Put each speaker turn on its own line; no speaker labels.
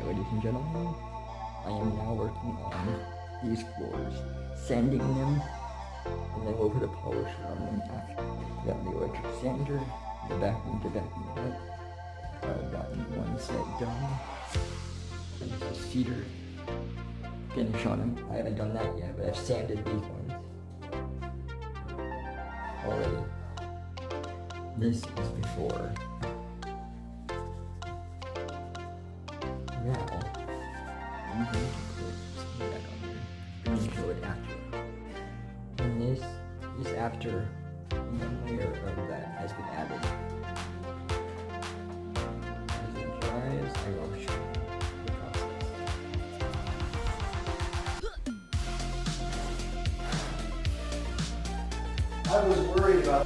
ladies and gentlemen, I am now working on these floors, sanding them, and then we'll put a polisher on them after. Got the electric sander, the vacuum to vacuum it up. I've gotten one set done. And the cedar finish on them. I haven't done that yet, but I've sanded these ones already. This is before. Now, I'm going to put that on here. I'm going to show it after. And this is after one layer of that has been added. As it dries, I will show you the process.
I was worried about